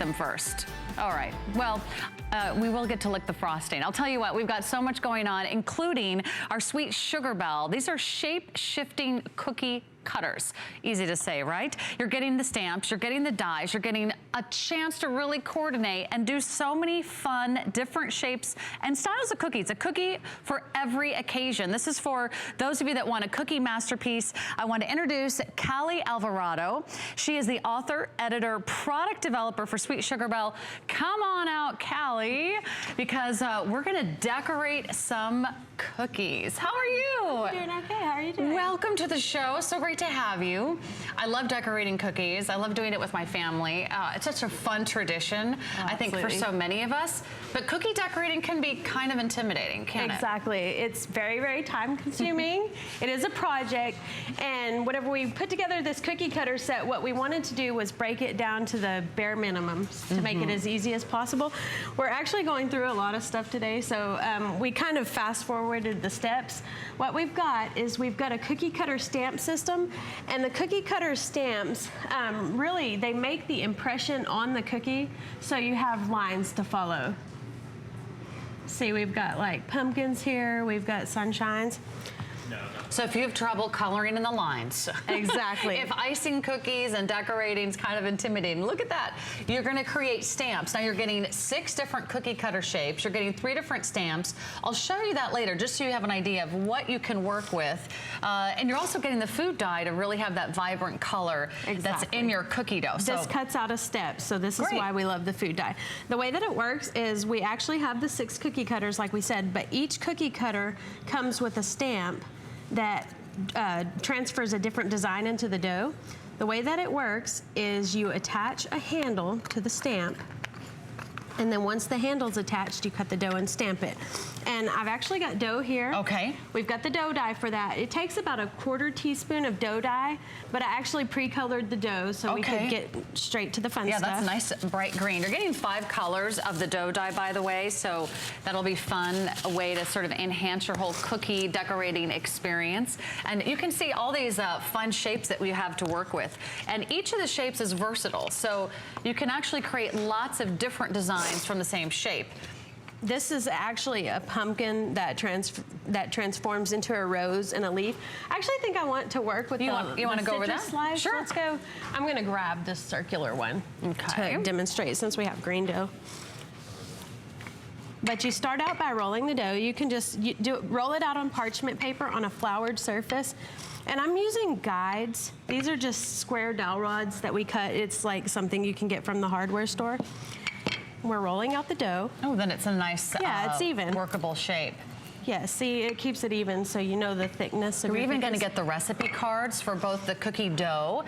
them first. All right, well, we will get to lick the frosting. I'll tell you what, we've got so much going on, including our sweet Sugarbelle. These are shape-shifting cookie cutters. Easy to say, right? You're getting the stamps, you're getting the dies, you're getting a chance to really coordinate and do so many fun, different shapes and styles of cookies. A cookie for every occasion. This is for those of you that want a cookie masterpiece. I want to introduce Callie Alvarado. She is the author, editor, product developer for Sweet Sugarbelle. Come on out, Callie, because we're gonna decorate some cookies. How are you? I'm doing okay. How are you doing? Welcome to the show. So great to have you. I love decorating cookies. I love doing it with my family. It's such a fun tradition, I think, for so many of us. But cookie decorating can be kind of intimidating, can't it? Exactly. It's very, very time consuming. It is a project. And whenever we put together this cookie cutter set, what we wanted to do was break it down to the bare minimums to make it as easy as possible. We're actually going through a lot of stuff today, so we kind of fast forwarded the steps. What we've got is we've got a cookie cutter stamp system, and the cookie cutter stamps, really, they make the impression on the cookie, so you have lines to follow. See, we've got like pumpkins here, we've got sunshines. So if you have trouble coloring in the lines. Exactly. If icing cookies and decorating is kind of intimidating, look at that. You're gonna create stamps. Now you're getting 6 different cookie cutter shapes. You're getting 3 different stamps. I'll show you that later, just so you have an idea of what you can work with. And you're also getting the food dye to really have that vibrant color that's in your cookie dough. This cuts out a step, so this is why we love the food dye. The way that it works is we actually have the 6 cookie cutters, like we said, but each cookie cutter comes with a stamp that transfers a different design into the dough. The way that it works is you attach a handle to the stamp, and then once the handle's attached, you cut the dough and stamp it. And I've actually got dough here. Okay. We've got the dough dye for that. It takes about a 1/4 teaspoon of dough dye, but I actually pre-colored the dough so we could get straight to the fun stuff. Yeah, that's nice bright green. You're getting 5 colors of the dough dye, by the way, so that'll be fun, a way to sort of enhance your whole cookie decorating experience. And you can see all these fun shapes that we have to work with. And each of the shapes is versatile, so you can actually create lots of different designs from the same shape. This is actually a pumpkin that transforms into a rose and a leaf. I actually think I want to work with you want to go over that? Slice. Sure. Let's go. I'm going to grab this circular one to demonstrate since we have green dough. But you start out by rolling the dough. You can just roll it out on parchment paper on a floured surface. And I'm using guides. These are just square dowel rods that we cut. It's like something you can get from the hardware store. We're rolling out the dough. Oh, then it's a nice, it's even. Workable shape. Yeah, see, it keeps it even so you know the thickness of your We're even going to get the recipe cards for both the cookie dough,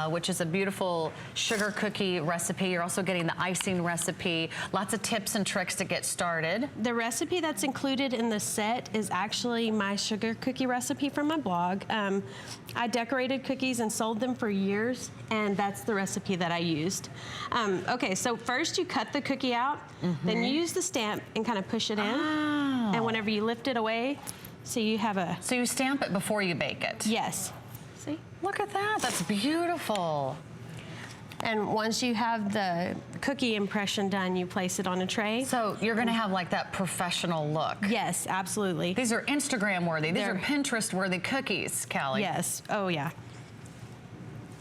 which is a beautiful sugar cookie recipe. You're also getting the icing recipe. Lots of tips and tricks to get started. The recipe that's included in the set is actually my sugar cookie recipe from my blog. I decorated cookies and sold them for years, and that's the recipe that I used. Okay, so first you cut the cookie out, then you use the stamp and kind of push it in. And whenever you lift it away, so you have a... So you stamp it before you bake it? Yes. See? Look at that, that's beautiful. And once you have the cookie impression done, you place it on a tray. So you're gonna have like that professional look. Yes, absolutely. These are Instagram worthy, these are Pinterest worthy cookies, Callie. Yes, oh yeah.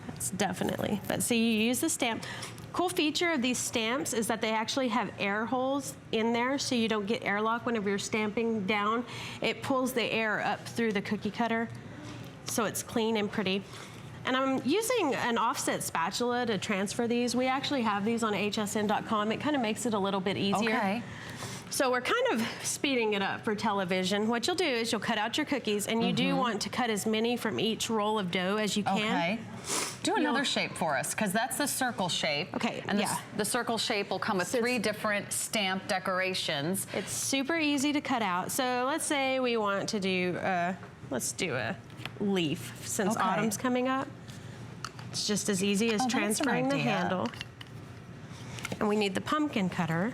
That's definitely, but see, you use the stamp. Cool feature of these stamps is that they actually have air holes in there so you don't get airlock whenever you're stamping down. It pulls the air up through the cookie cutter so it's clean and pretty. And I'm using an offset spatula to transfer these. We actually have these on hsn.com. It kind of makes it a little bit easier. Okay. So we're kind of speeding it up for television. What you'll do is you'll cut out your cookies, and you do want to cut as many from each roll of dough as you can. Okay. Do another shape for us, because that's the circle shape. Okay, and the circle shape will come with 3 different stamp decorations. It's super easy to cut out. So let's say we want to do, let's do a leaf since autumn's coming up. It's just as easy as transferring the handle. And we need the pumpkin cutter.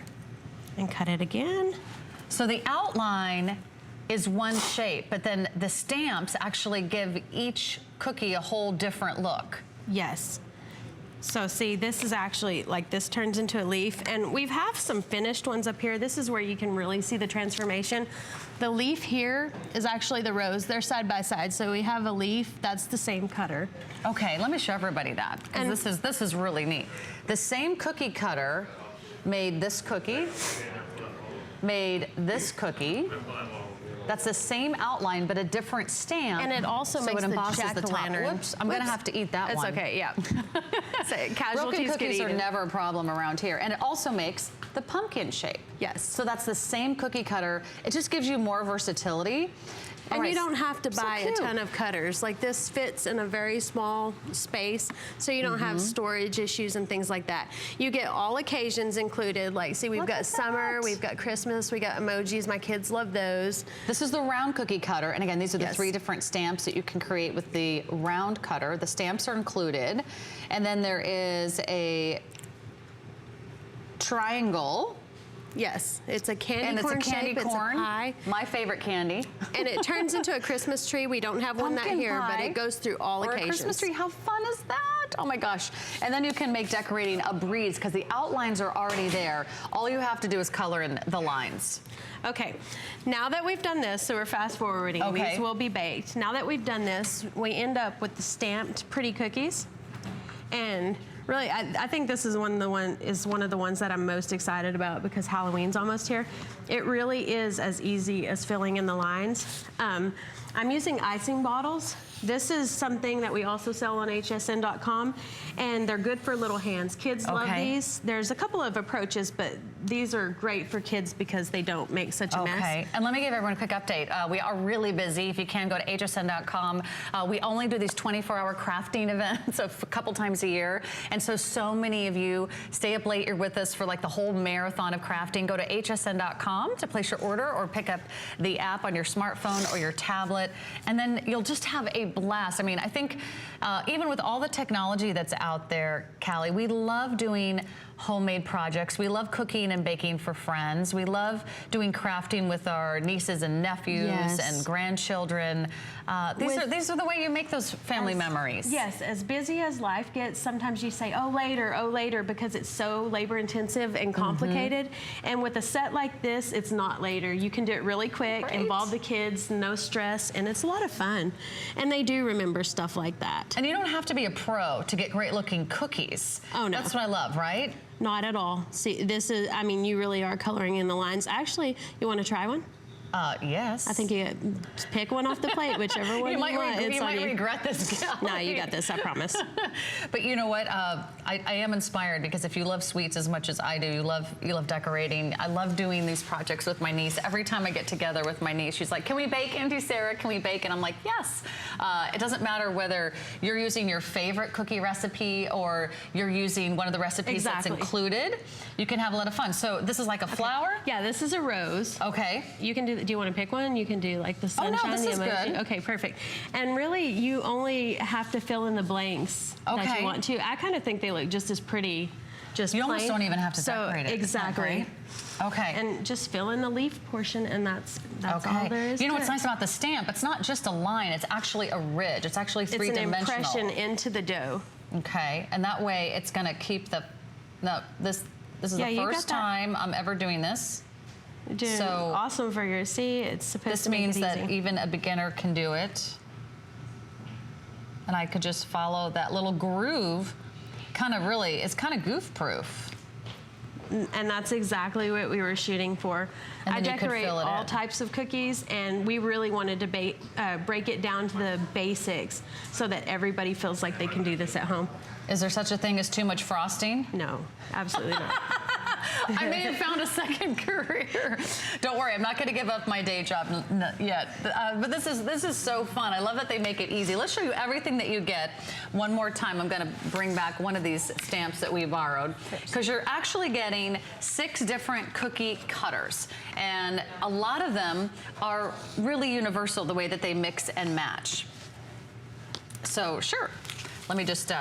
And cut it again. So the outline is one shape, but then the stamps actually give each cookie a whole different look. Yes. So see, this is actually, like this turns into a leaf, and we have some finished ones up here. This is where you can really see the transformation. The leaf here is actually the rose. They're side by side. So we have a leaf, that's the same cutter. Okay, let me show everybody that, because this is really neat. The same cookie cutter made this cookie, made this cookie. That's the same outline, but a different stamp. And it also makes the jack-o'-lantern. Whoops, I'm gonna have to eat that one. It's okay, yeah. So casualties broken cookies are eaten. never a problem around here. And it also makes the pumpkin shape. Yes. So that's the same cookie cutter. It just gives you more versatility. And you don't have to buy a ton of cutters. Like this fits in a very small space, so you don't have storage issues and things like that. You get all occasions included. Like, see, we've got summer, we've got Christmas, we got emojis. My kids love those. This is the round cookie cutter. And again, these are the 3 different stamps that you can create with the round cutter. The stamps are included. And then there is a triangle. Yes, it's a candy and corn it's a candy shape. corn. It's a pie. My favorite candy. And it turns into a Christmas tree. We don't have one that here, but it goes through all occasions. Or a Christmas tree. How fun is that? Oh my gosh. And then you can make decorating a breeze because the outlines are already there. All you have to do is color in the lines. Okay, now that we've done this, so we're fast forwarding. Okay. These will be baked. Now that we've done this, we end up with the stamped pretty cookies. And really, I think this is one of the ones that I'm most excited about because Halloween's almost here. It really is as easy as filling in the lines. I'm using icing bottles. This is something that we also sell on hsn.com, and they're good for little hands. Kids love these. There's a couple of approaches, but these are great for kids because they don't make such a mess. Okay, and let me give everyone a quick update. We are really busy. If you can, go to hsn.com. We only do these 24-hour crafting events a couple times a year, and so many of you stay up late. You're with us for like the whole marathon of crafting. Go to hsn.com to place your order or pick up the app on your smartphone or your tablet, and then you'll just have a blast. I mean, I think even with all the technology that's out there, Callie, we love doing homemade projects. We love cooking and baking for friends. We love doing crafting with our nieces and nephews and grandchildren. These are the way you make those family memories. Yes, as busy as life gets, sometimes you say, oh later, because it's so labor intensive and complicated. And with a set like this, it's not later. You can do it really quick, involve the kids, no stress, and it's a lot of fun. And they do remember stuff like that. And you don't have to be a pro to get great looking cookies. Oh no. That's what I love, right? Not at all. See, this is, I mean, you really are coloring in the lines. Actually, you want to try one? Yes. I think you pick one off the plate, whichever one you want. You might regret this. No, you got this, I promise. But you know what? I am inspired because if you love sweets as much as I do, you love decorating. I love doing these projects with my niece. Every time I get together with my niece, she's like, "Can we bake, Auntie Sarah? Can we bake?" And I'm like, "Yes." It doesn't matter whether you're using your favorite cookie recipe or you're using one of the recipes that's included. You can have a lot of fun. So this is like a flower? Yeah, this is a rose. Okay. You can do you want to pick one? You can do like the sunshine, oh, no, this the is emoji. good. Okay, perfect. And really, you only have to fill in the blanks that you want to. I kind of think they look just as pretty, just You plain. almost don't even have to decorate it. Exactly. Okay. And just fill in the leaf portion, and that's all there is. You know what's nice about the stamp? It's not just a line. It's actually a ridge. It's actually three-dimensional. It's an impression into the dough. Okay, and that way it's going to keep the. No, this is the first time I'm ever doing this. So awesome for your it's supposed to make it easy. This means that even a beginner can do it. And I could just follow that little groove. It's kind of goof proof. And that's exactly what we were shooting for. I decorate all types of cookies, and we really wanted to break it down to the basics so that everybody feels like they can do this at home. Is there such a thing as too much frosting? No, absolutely not. I may have found a second career. Don't worry, I'm not going to give up my day job yet. But this is so fun. I love that they make it easy. Let's show you everything that you get one more time. I'm going to bring back one of these stamps that we borrowed because you're actually getting 6 different cookie cutters, and a lot of them are really universal the way that they mix and match. So sure, let me just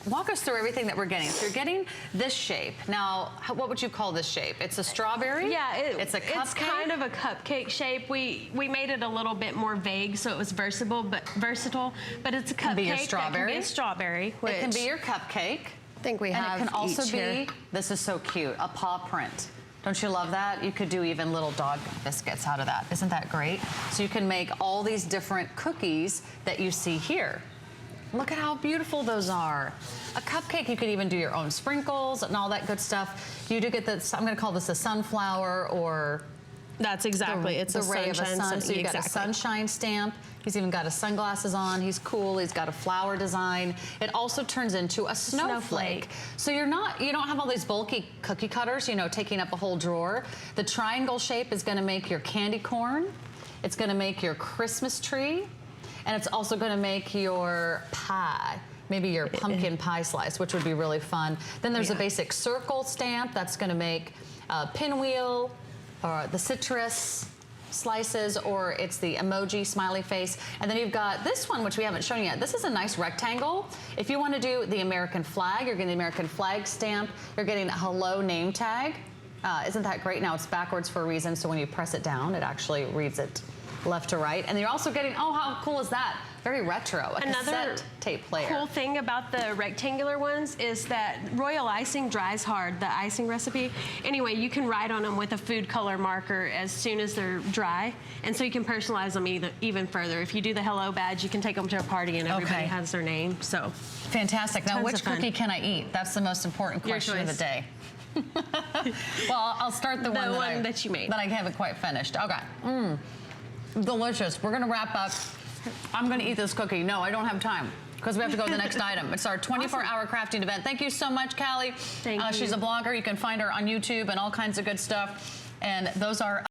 walk us through everything that we're getting. So you're getting this shape. Now, what would you call this shape? It's a strawberry? Yeah, it's a cupcake? It's kind of a cupcake shape. We made it a little bit more vague so it was versatile, but it's a cupcake. It can be your strawberry. That can be a strawberry. It can be your cupcake. think we have And it can also each be, here. this is so cute, a paw print. Don't you love that? You could do even little dog biscuits out of that. Isn't that great? So you can make all these different cookies that you see here. Look at how beautiful those are. A cupcake, you could even do your own sprinkles and all that good stuff. You do get this, I'm gonna call this a sunflower or That's exactly, it's the a ray of a sunshine. sun. So you got a sunshine stamp. He's even got his sunglasses on. He's cool. He's got a flower design. It also turns into a snowflake. So you don't have all these bulky cookie cutters, you know, taking up a whole drawer. The triangle shape is going to make your candy corn. It's going to make your Christmas tree, and it's also going to make your pie. Maybe your pumpkin pie slice, which would be really fun. Then there's a basic circle stamp that's going to make a pinwheel, or the citrus slices, or it's the emoji smiley face. And then you've got this one, which we haven't shown yet. This is a nice rectangle. If you want to do the American flag, you're getting the American flag stamp. You're getting a hello name tag. Isn't that great? Now it's backwards for a reason, so when you press it down, it actually reads it left to right. And you're also getting, oh, how cool is that? Very retro, a cassette tape player. Cool thing about the rectangular ones is that royal icing dries hard, the icing recipe. Anyway, you can write on them with a food color marker as soon as they're dry. And so you can personalize them even further. If you do the hello badge, you can take them to a party and everybody has their name. So fantastic. Now, which cookie can I eat? That's the most important question of the day. Well, I'll start the one that you made. That I haven't quite finished. Okay. Delicious. We're gonna wrap up. I'm gonna eat this cookie. No, I don't have time because we have to go to the next item. It's our 24-hour crafting event. Thank you so much, Callie. Thank you. She's a blogger. You can find her on YouTube and all kinds of good stuff. And those are